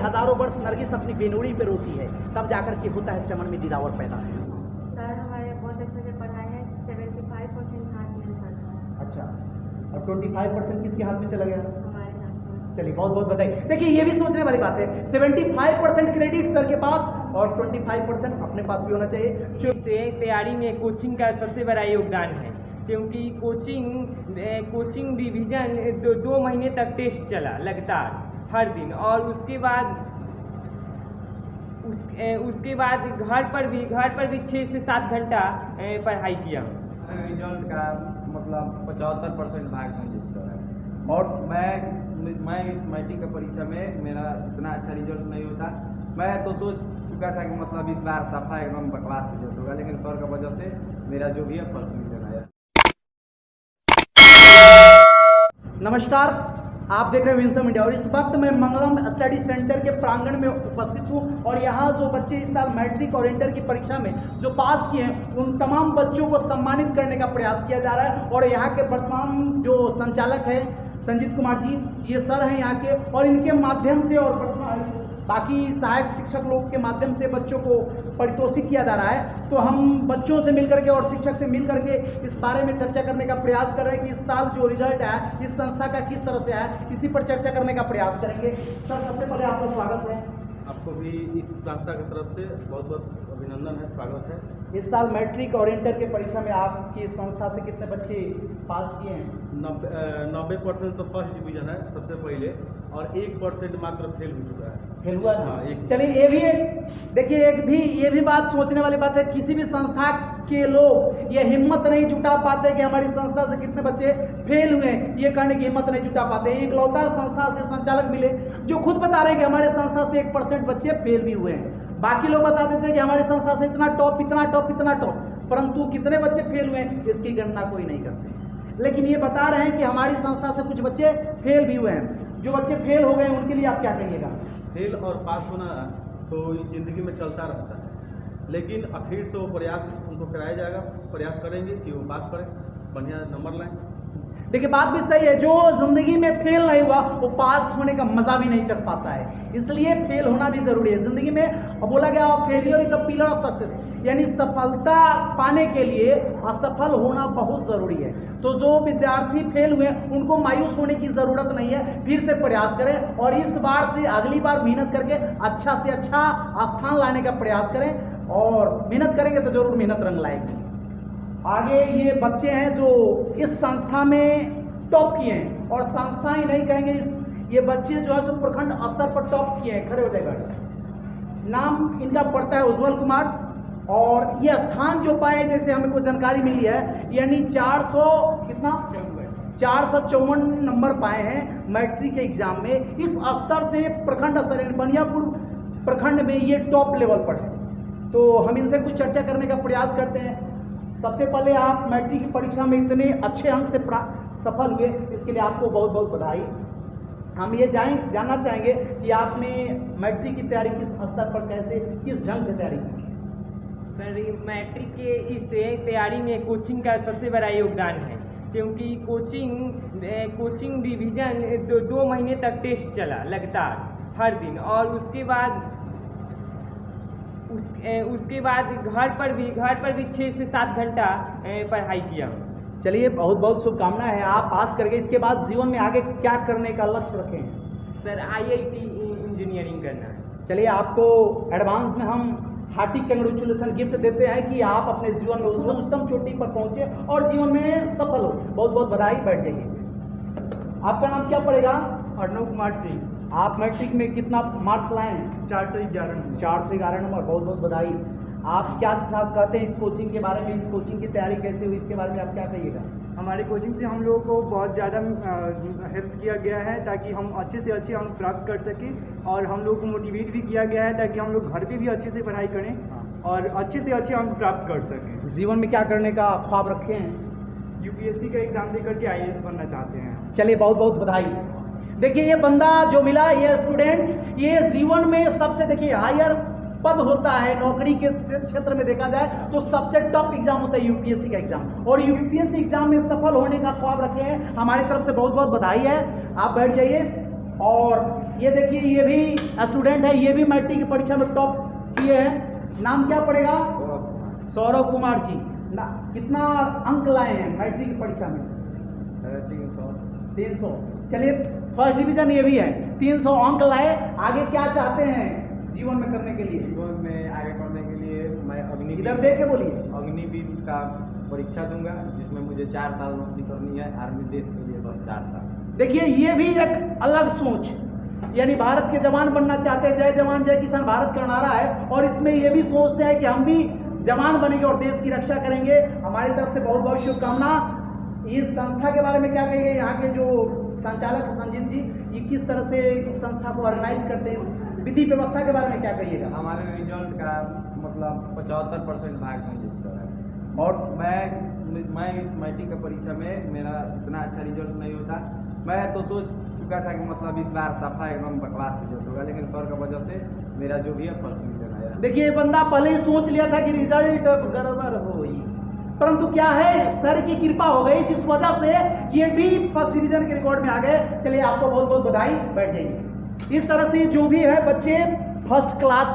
हजारों वर्ष नरगिस अपनी बेनोड़ी पे रोती है, तब जाकर के होता है चमन में दिलावर पैदा है। सर हमारे बहुत अच्छे से पढ़ाए हैं, 75% हाथ में सर। अच्छा, और 25% किसके हाथ में चला गया? हमारे हाथ में। चलिए बहुत बहुत बधाई। देखिए ये भी सोचने वाली बात है, 75% क्रेडिट सर के पास और 25% अपने पास भी होना चाहिए। से तैयारी में कोचिंग का सबसे बड़ा योगदान है, क्योंकि कोचिंग डिवीज़न 2 महीने तक टेस्ट चला लगातार हर दिन, और उसके बाद घर पर भी 6 से 7 घंटा पढ़ाई किया। रिजल्ट का मतलब 75% भाग संजीत सर है, और मैं इस मैट्रिक की परीक्षा में मेरा इतना अच्छा रिजल्ट नहीं होता। मैं तो सोच चुका था कि मतलब इस बार सफा एकदम बकवास रिजल्ट होगा, लेकिन सर की वजह से मेरा जो भी है फर्स्ट डिवीजन आया। नमस्कार, आप देख रहे हैं विंसम इंडिया, और इस वक्त मैं मंगलम स्टडी सेंटर के प्रांगण में उपस्थित हूं, और यहां जो बच्चे इस साल मैट्रिक और इंटर की परीक्षा में जो पास किए हैं उन तमाम बच्चों को सम्मानित करने का प्रयास किया जा रहा है। और यहां के वर्तमान जो संचालक हैं संजीत कुमार जी, ये सर हैं यहाँ के, और इनके माध्यम से और वर्तमान बाकी सहायक शिक्षक लोग के माध्यम से बच्चों को पारितोषिक किया जा रहा है। तो हम बच्चों से मिलकर के और शिक्षक से मिलकर के इस बारे में चर्चा करने का प्रयास कर रहे हैं कि इस साल जो रिजल्ट आया इस संस्था का किस तरह से आया, इसी पर चर्चा करने का प्रयास करेंगे। सर सबसे पहले आपका स्वागत है। आपको भी इस संस्था की तरफ से बहुत बहुत अभिनंदन है, स्वागत है। इस साल मैट्रिक और इंटर के परीक्षा में आपकी संस्था से कितने बच्चे पास किए हैं? 90% तो फर्स्ट डिवीजन है सबसे पहले, और 1% मात्र फेल हो चुका है। फेल हुआ हाँ, है। एक। चलिए ये भी देखिए, ये भी बात सोचने वाली बात है, किसी भी संस्था के लोग ये हिम्मत नहीं जुटा पाते कि हमारी संस्था से कितने बच्चे फेल हुए, ये कहने की हिम्मत नहीं जुटा पाते। एक लौता संस्था के संचालक मिले जो खुद बता रहे हैं कि हमारे संस्था से 1% बच्चे फेल भी हुए हैं। बाकी लोग बता देते हैं कि हमारी संस्था से इतना टॉप, परंतु कितने बच्चे फेल हुए हैं इसकी गणना कोई नहीं करते। लेकिन ये बता रहे हैं कि हमारी संस्था से कुछ बच्चे फेल भी हुए हैं। जो बच्चे फेल हो गए उनके लिए आप क्या कहिएगा? फेल और पास होना तो जिंदगी में चलता रहता है, लेकिन आखिर से वो प्रयास उनको कराया जाएगा, प्रयास करेंगे कि वो पास करें, बढ़िया नंबर लाएं। देखिए बात भी सही है, जो जिंदगी में फेल नहीं हुआ वो पास होने का मजा भी नहीं चख पाता है, इसलिए फेल होना भी जरूरी है जिंदगी में। बोला गया failure is the pillar of success, यानी सफलता पाने के लिए असफल होना बहुत जरूरी है। तो जो विद्यार्थी फेल हुए उनको मायूस होने की जरूरत नहीं है, फिर से प्रयास करें और इस बार से अगली बार मेहनत करके अच्छा से अच्छा स्थान लाने का प्रयास करें, और मेहनत करेंगे तो जरूर मेहनत रंग लाएगी। आगे ये बच्चे हैं जो इस संस्था में टॉप किए हैं, और संस्था ही नहीं कहेंगे, ये बच्चे जो है सो प्रखंड स्तर पर टॉप किए हैं। खड़े हो जाएगा, नाम इनका पड़ता है उज्जवल कुमार, और ये स्थान जो पाए जैसे हमें को जानकारी मिली है, यानी 454 नंबर पाए हैं मैट्रिक के एग्जाम में। इस स्तर से प्रखंड स्तर यानी बनियापुर प्रखंड में ये टॉप लेवल पर है। तो हम इनसे कुछ चर्चा करने का प्रयास करते हैं। सबसे पहले आप मैट्रिक की परीक्षा में इतने अच्छे अंक से सफल हुए, इसके लिए आपको बहुत बहुत बधाई। हम ये जानना चाहेंगे कि आपने मैट्रिक की तैयारी किस स्तर पर किस ढंग से तैयारी की? सर मैट्रिक के इस तैयारी में कोचिंग का सबसे बड़ा योगदान है, क्योंकि कोचिंग डिवीज़न 2 महीने तक टेस्ट चला लगातार हर दिन, और उसके बाद घर पर भी 6 से 7 घंटा पढ़ाई किया। चलिए बहुत बहुत शुभकामनाएं हैं, आप पास कर गए। इसके बाद जीवन में आगे क्या करने का लक्ष्य रखें? सर IIT इंजीनियरिंग करना है। चलिए आपको एडवांस में हम हार्दिक कंग्रेचुलेसन गिफ्ट देते हैं कि आप अपने जीवन में उच्चतम चोटी पर पहुंचे और जीवन में सफल हो। बहुत बहुत बधाई, बैठ जाइए। आपका नाम क्या पड़ेगा? अर्णव कुमार सिंह। आप मैट्रिक में कितना मार्क्स लाए हैं? 411 नंबर, बहुत बहुत बधाई। आप क्या कहते हैं इस कोचिंग के बारे में, इस कोचिंग की तैयारी कैसे हुई, इसके बारे में आप क्या कहिएगा? हमारे कोचिंग से हम लोगों को बहुत ज़्यादा हेल्प किया गया है ताकि हम अच्छे से अच्छे अंक प्राप्त कर सकें, और हम लोग को मोटिवेट भी किया गया है ताकि हम लोग घर पे भी अच्छे से पढ़ाई करें और अच्छे से अच्छे अंक प्राप्त कर सकें। जीवन में क्या करने का ख्वाब रखे हैं? UPSC का एग्ज़ाम दे करके IAS बनना चाहते हैं। चलिए बहुत बहुत बधाई। देखिए ये बंदा जो मिला, ये स्टूडेंट, ये जीवन में सबसे देखिए हायर पद होता है नौकरी के क्षेत्र में देखा जाए तो सबसे टॉप एग्जाम होता है UPSC का एग्जाम, और UPSC एग्जाम में सफल होने का ख्वाब रखे हैं। हमारी तरफ से बहुत बहुत बधाई है। आप बैठ जाइए। और ये देखिए, ये भी स्टूडेंट है, ये भी मैट्रिक की परीक्षा में टॉप किए हैं। नाम क्या पड़ेगा? सौरभ कुमार जी। ना कितना अंक लाए हैं मैट्रिक की परीक्षा में? 300। चलिए, फर्स्ट डिवीजन ये भी है, 300 अंक लाए। आगे क्या चाहते हैं जीवन में करने के लिए? जीवन में आगे बढ़ने के लिए मैं इधर देख के बोलिए। अग्निवीर का परीक्षा दूंगा, जिसमें मुझे 4 साल नौकरी करनी है आर्मी देश के लिए, बस 4 साल। देखिए, ये भी एक अलग सोच, यानी भारत के जवान बनना चाहते हैं। जय जवान जय किसान भारत का नारा है, और इसमें ये भी सोचते हैं कि हम भी जवान बनेंगे और देश की रक्षा करेंगे। हमारी तरफ से बहुत बहुत शुभकामना। इस संस्था के बारे में क्या कहेंगे? यहाँ के जो संचालक संजीत जी, ये किस तरह से इस संस्था को ऑर्गेनाइज करते हैं, इस विधि व्यवस्था के बारे में क्या कहिएगा? हमारे रिजल्ट का मतलब 75% भाग संजीत सर है, और मैं इस मैट्रिक का परीक्षा में मेरा इतना अच्छा रिजल्ट नहीं होता। मैं तो सोच चुका था कि मतलब इस बार सफा एकदम बकवास रिजल्ट होगा, लेकिन सर का वजह से मेरा जो भी है फर्स्ट डिवीजन आया। देखिए, ये बंदा पहले ही सोच लिया था कि रिजल्ट गड़बड़ होगी, परंतु क्या है, सर की कृपा हो गई, जिस वजह से ये भी फर्स्ट डिवीजन के रिकॉर्ड में आ गए। चलिए, आपको बहुत बहुत बधाई। बैठ जाइए। इस तरह से जो भी है बच्चे first class,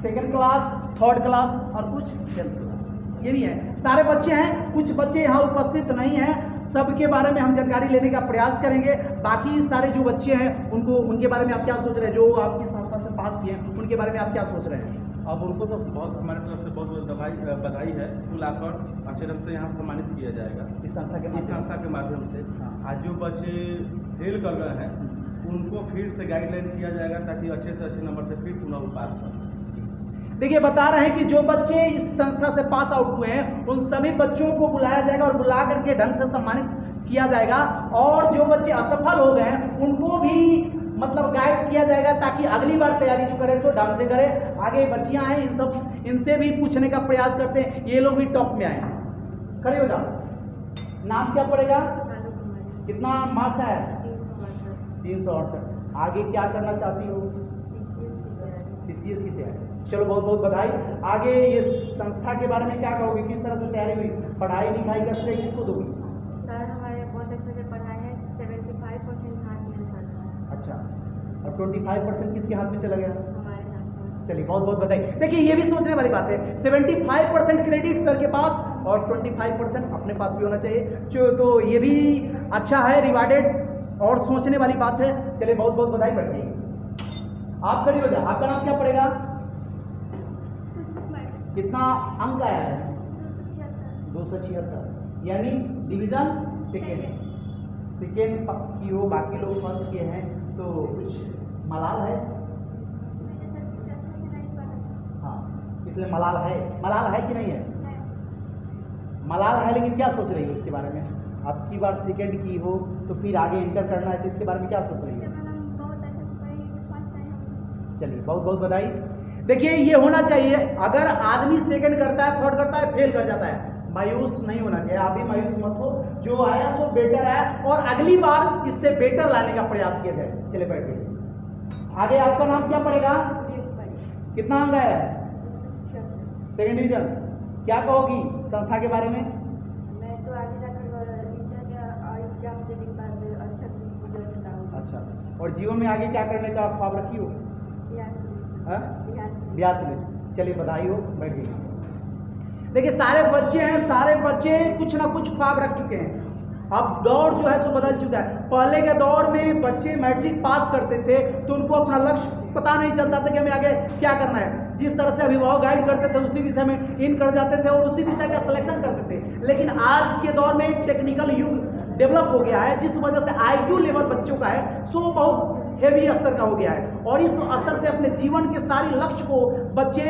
second class, third class और कुछ 10th क्लास, ये भी है, सारे बच्चे हैं। कुछ बच्चे यहाँ उपस्थित नहीं हैं, सबके बारे में हम जानकारी लेने का प्रयास करेंगे। बाकी सारे जो बच्चे हैं उनके बारे में आप क्या सोच रहे हैं, जो आपकी संस्था से पास किए हैं, उनके बारे में आप क्या सोच रहे हैं? अब उनको तो बहुत हमारे तरफ से बहुत बहुत बधाई है। फूल आकर अच्छे ढंग से यहाँ सम्मानित किया जाएगा इस संस्था के माध्यम से। हाँ। आज जो बच्चे फेल कर गए हैं उनको फिर से गाइडलाइन किया जाएगा, ताकि अच्छे से अच्छे नंबर से फिर पुनः पास कर सकें। देखिए, बता रहे हैं कि जो बच्चे इस संस्था से पास आउट हुए हैं उन सभी बच्चों को बुलाया जाएगा और बुला करके ढंग से सम्मानित किया जाएगा, और जो बच्चे असफल हो गए हैं उनको भी मतलब गाइड किया जाएगा, ताकि अगली बार तैयारी जो करे तो ढंग से करे। आगे बच्चियां हैं, इनसे भी पूछने का प्रयास करते हैं, ये लोग भी टॉप में आए। खड़े हो जाओ। नाम क्या पड़ेगा? शालू कुमारी। कितना मार्क्स आया? 368। 368। आगे क्या करना चाहती हो? PCS की तैयारी। चलो, बहुत बहुत बधाई। आगे ये संस्था के बारे में क्या कहोगे, किस तरह से तैयारी हुई? पढ़ाई लिखाई का श्रेय किसको दोगी? सर हमारे बहुत अच्छे से पढ़ाए हैं, 75% हाथ में सर का। अच्छा, और 25% किसके हाथ में चला गया? हमारे हाथ में। चलिए, बहुत बहुत बधाई। देखिए, ये भी सोचने वाली बात है, 75% क्रेडिट सर के पास और 25% अपने पास भी होना चाहिए, तो ये भी अच्छा है, रिवार्डेड और सोचने वाली बात है। चलिए, बहुत बहुत बधाई। बैठ जाइए। आप खड़ी हो जाए। आपका नाम क्या पड़ेगा? कितना अंक आया है? 276, यानी डिवीजन सेकेंड की हो, बाकी लोग फर्स्ट के हैं, तो कुछ मलाल है? हाँ, इसलिए मलाल है कि नहीं है? मलाल है, लेकिन क्या सोच रही है इसके बारे में? अब की बार सेकेंड की हो तो फिर आगे इंटर करना है, तो इसके बारे में क्या सोच रही है? चलिए, बहुत बहुत बधाई। देखिए, ये होना चाहिए, अगर आदमी सेकंड करता है, थर्ड करता है, फेल कर जाता है, मायूस नहीं होना चाहिए। आप भी मायूस मत हो, जो आया सो बेटर है, और अगली बार इससे बेटर लाने का प्रयास किया जाए। चले, बैठिए। आगे आपका नाम क्या पड़ेगा? कितना अंक आया है? Second division. क्या कहोगी संस्था के बारे में? मैं तो आगे जाकर एग्जाम देने के बाद अच्छा रिजल्ट लाऊंगा। अच्छा, और जीवन में आगे क्या करने का ख्वाब रखी हो? बिहार पुलिस। चलिए, बधाई हो। बैठिए। देखिए, सारे बच्चे हैं, सारे बच्चे कुछ ना कुछ ख्वाब रख चुके हैं। अब दौर जो है सो बदल चुका है। पहले के दौर में बच्चे मैट्रिक पास करते थे तो उनको अपना लक्ष्य पता नहीं चलता था कि हमें आगे क्या करना है। जिस तरह से अभिभावक गाइड करते थे उसी विषय में इन कर जाते थे और उसी विषय का सिलेक्शन करते थे। लेकिन आज के दौर में टेक्निकल युग डेवलप हो गया है, जिस वजह से IQ लेवल बच्चों का है सो बहुत हेवी स्तर का हो गया है, और इस स्तर से अपने जीवन के सारे लक्ष्य को बच्चे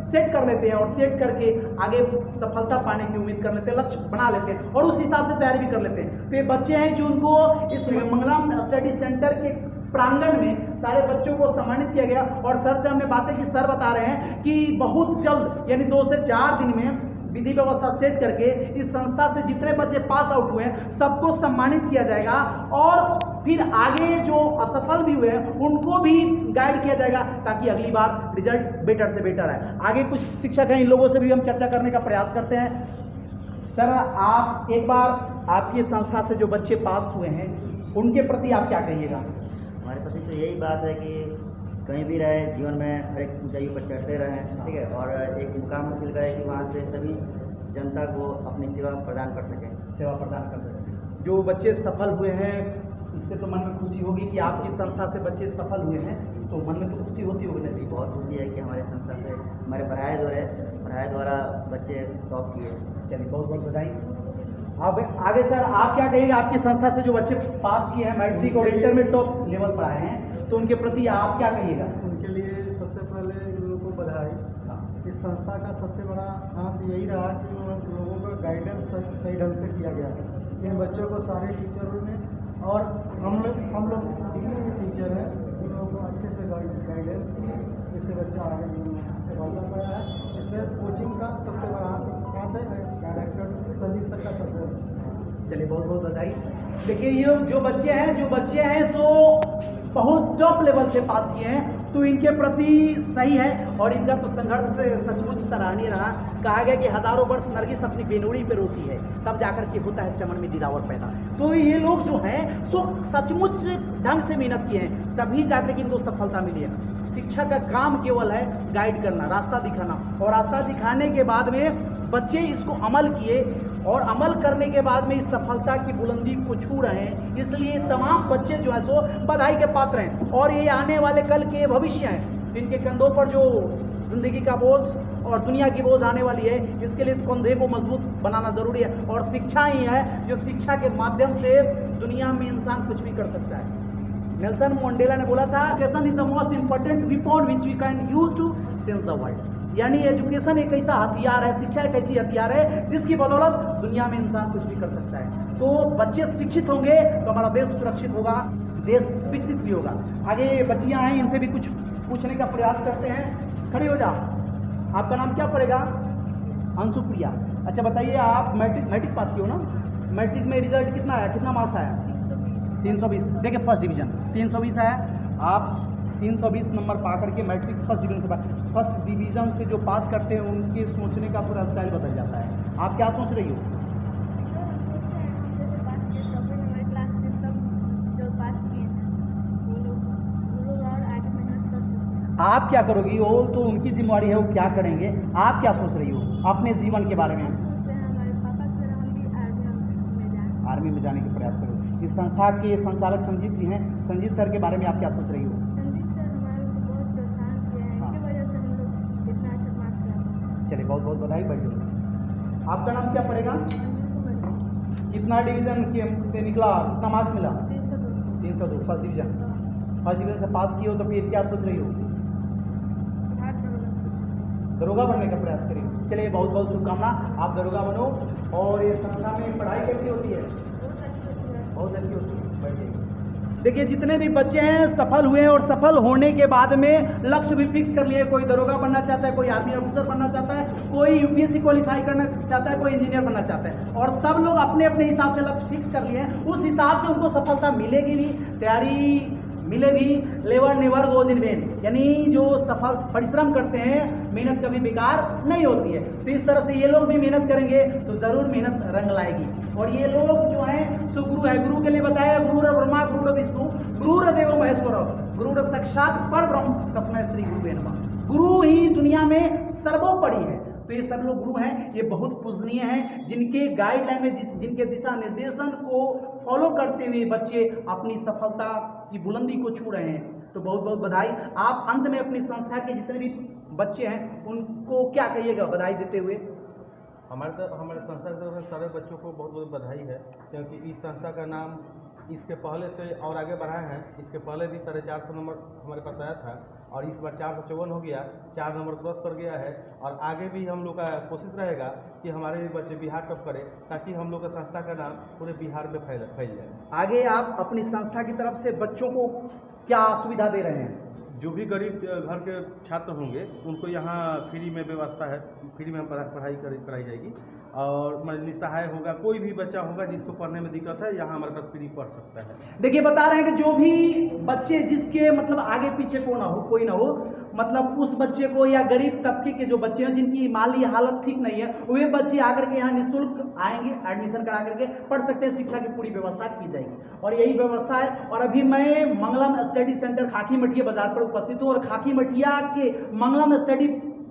सेट कर लेते हैं और सेट करके आगे सफलता पाने की उम्मीद कर लेते हैं, लक्ष्य बना लेते हैं और उस हिसाब से तैयारी भी कर लेते हैं। तो ये बच्चे हैं जो उनको इस मंगलम स्टडी सेंटर के प्रांगण में सारे बच्चों को सम्मानित किया गया। और सर से हमने बातें की, सर बता रहे हैं कि बहुत जल्द यानी 2 से 4 दिन में विधि व्यवस्था सेट करके इस संस्था से जितने बच्चे पास आउट हुए हैं सबको सम्मानित किया जाएगा, और फिर आगे जो असफल भी हुए हैं उनको भी गाइड किया जाएगा, ताकि अगली बार रिजल्ट बेटर से बेटर आए। आगे कुछ शिक्षक हैं, इन लोगों से भी हम चर्चा करने का प्रयास करते हैं। सर, आप एक बार आपकी संस्था से जो बच्चे पास हुए हैं उनके प्रति आप क्या कहिएगा? हमारे प्रति तो यही बात है कि कहीं भी रहे जीवन में हर एक ऊंचाई पर चढ़ते रहें, ठीक है, और एक मुकाम हासिल करें कि वहाँ से सभी जनता को अपनी सेवा प्रदान कर सकें। सेवा प्रदान कर रहे हैं। जो बच्चे सफल हुए हैं, इससे तो मन में खुशी होगी कि आपकी संस्था से बच्चे सफल हुए हैं, तो मन में तो खुशी होती होगी ना जी। बहुत खुशी है कि हमारी संस्था से हमारे पढ़ाई द्वारा बच्चे टॉप किए। चलिए बहुत बहुत बधाई। अब आगे सर आप क्या कहिएगा, आपकी संस्था से जो बच्चे पास किए हैं मैट्रिक और इंटर में टॉप लेवल पर आए हैं, तो उनके प्रति आप क्या कहिएगा? उनके लिए सबसे पहले इन लोगों को बधाई। इस संस्था का सबसे बड़ा हाथ यही रहा कि उन लोगों का गाइडेंस सही ढंग से किया गया। इन बच्चों को सारे टीचरों ने और हम लोग जितने भी टीचर हैं उन लोगों को अच्छे से गाइडेंस किए, इससे बच्चा आगे सफलता पाया है। इसमें कोचिंग का सबसे बड़ा हाथ है डायरेक्टर संजीत सर का सबसे बड़ा। चलिए बहुत बहुत बधाई। देखिए ये जो बच्चे हैं सो बहुत टॉप लेवल से पास किए हैं, तो इनके प्रति सही है और इनका तो संघर्ष सचमुच सराहनीय रहा। कहा गया कि हजारों वर्ष नरगिस अपनी बेनोड़ी पे रोती है, तब जाकर के होता है चमन में दिलावर पैदा। तो ये लोग जो हैं सो सचमुच ढंग से मेहनत किए हैं, तभी जाकर के इनको सफलता मिली है। शिक्षा का काम केवल है गाइड करना, रास्ता दिखाना, और रास्ता दिखाने के बाद में बच्चे इसको अमल किए और अमल करने के बाद में इस सफलता की बुलंदी को छू रहे हैं। इसलिए तमाम बच्चे जो है सो बधाई के पात्र हैं, और ये आने वाले कल के भविष्य हैं। इनके कंधों पर जो जिंदगी का बोझ और दुनिया की बोझ आने वाली है, इसके लिए कंधे को मजबूत बनाना जरूरी है, और शिक्षा ही है जो शिक्षा के माध्यम से दुनिया में इंसान कुछ भी कर सकता है। नेल्सन मंडेला ने बोला था, education is the most important weapon which we can use to change the world. यानी एजुकेशन एक ऐसा हथियार है, शिक्षा एक ऐसी हथियार है जिसकी बदौलत दुनिया में इंसान कुछ भी कर सकता है। तो बच्चे शिक्षित होंगे तो हमारा देश सुरक्षित होगा, देश विकसित भी होगा। आगे बच्चियां हैं, इनसे भी कुछ पूछने का प्रयास करते हैं। खड़ी हो जाओ, आपका नाम क्या पड़ेगा? अंशुप्रिया। अच्छा बताइए, आप मैट्रिक पास किए हो ना? मैट्रिक में रिजल्ट कितना आया, कितना मार्क्स आया? 320। देखिए फर्स्ट डिवीजन 320 आया। आप 320 नंबर पा करके मैट्रिक फर्स्ट डिवीजन से जो पास करते हैं उनके सोचने का पूरा स्टाइल बदल जाता है। आप क्या सोच रही हो? आप क्या करोगी? वो तो उनकी जिम्मेवारी है, वो क्या करेंगे। आप क्या सोच रही हो अपने जीवन के बारे में? आर्मी में जाने का प्रयास करो। इस संस्था के संचालक संजीत जी हैं, संजीत सर के बारे में आप क्या सोच रही हो? चलिए बहुत बहुत बधाई। बढ़िया। आपका नाम क्या पड़ेगा? कितना डिवीजन से निकला, कितना मार्क्स मिला? 302 फर्स्ट डिवीजन से पास किए हो, तो फिर क्या सोच रही हो? दरोगा बनने का प्रयास करिए। चलिए बहुत बहुत शुभकामना, आप दरोगा बनो। और ये संस्था में पढ़ाई कैसी होती है? बहुत अच्छी होती है। बढ़िया। देखिए जितने भी बच्चे हैं सफल हुए हैं, और सफल होने के बाद में लक्ष्य भी फिक्स कर लिए। कोई दरोगा बनना चाहता है, कोई आर्मी ऑफिसर बनना चाहता है, कोई यूपीएससी क्वालिफाई करना चाहता है, कोई इंजीनियर बनना चाहता है, और सब लोग अपने अपने हिसाब से लक्ष्य फिक्स कर लिए हैं। उस हिसाब से उनको सफलता मिलेगी भी, तैयारी मिलेगी। Labour never goes in when, यानी जो सफल परिश्रम करते हैं, मेहनत कभी बेकार नहीं होती है। तो इस तरह से ये लोग भी मेहनत करेंगे तो जरूर मेहनत रंग लाएगी। और ये लोग जो हैं सो गुरु है, गुरु के लिए बताया, गुरुर ब्रह्मा गुरुर विष्णु गुरुर देवो महेश्वर गुरुर साक्षात पर ब्रह्म तस्मै श्री गुरुवे नमः। गुरु ही दुनिया में सर्वोपरि है। तो ये सब लोग गुरु हैं, ये बहुत पूजनीय हैं, जिनके गाइडलाइन में, जिनके दिशा निर्देशन को फॉलो करते हुए बच्चे अपनी सफलता की बुलंदी को छू रहे हैं। तो बहुत बहुत बधाई। आप अंत में अपनी संस्था के जितने भी बच्चे हैं उनको क्या कहिएगा बधाई देते हुए? हमारे संस्था की तरफ से सारे बच्चों को बहुत बहुत बधाई है, क्योंकि इस संस्था का नाम इसके पहले से और आगे बढ़ाए हैं। इसके पहले भी 450 नंबर हमारे पास आया था, और इस बार 454 हो गया, 4 नंबर क्रॉस कर गया है। और आगे भी हम लोग का कोशिश रहेगा कि हमारे भी बच्चे बिहार टॉप करें, ताकि हम लोग का संस्था का नाम पूरे बिहार में फैल जाए। आगे आप अपनी संस्था की तरफ से बच्चों को क्या सुविधा दे रहे हैं? जो भी गरीब घर के छात्र होंगे उनको यहाँ फ्री में व्यवस्था है, फ्री में पढ़ाई कराई जाएगी। और निसहाय होगा, कोई भी बच्चा होगा जिसको पढ़ने में दिक्कत है, यहाँ हमारे पास फ्री पढ़ सकता है। देखिए बता रहे हैं कि जो भी बच्चे जिसके मतलब आगे पीछे कोई ना हो, मतलब उस बच्चे को या गरीब तबके के जो बच्चे हैं जिनकी माली हालत ठीक नहीं है, वे बच्चे आकर के यहाँ निःशुल्क आएंगे, एडमिशन करा करके पढ़ सकते हैं, शिक्षा की पूरी व्यवस्था की जाएगी और यही व्यवस्था है। और अभी मैं मंगलम स्टडी सेंटर खाकी मठिया बाजार पर उपस्थित हूँ और खाकी मठिया के मंगलम स्टडी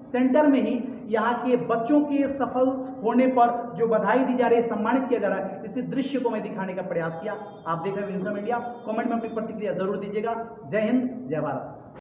सेंटर में ही यहाँ के बच्चों के सफल होने पर जो बधाई दी जा रही है, सम्मानित किया जा रहा है, इसी दृश्य को मैं दिखाने का प्रयास किया। आप देख रहे हैं विजन इंडिया। कमेंट में अपनी प्रतिक्रिया जरूर दीजिएगा। जय हिंद, जय भारत।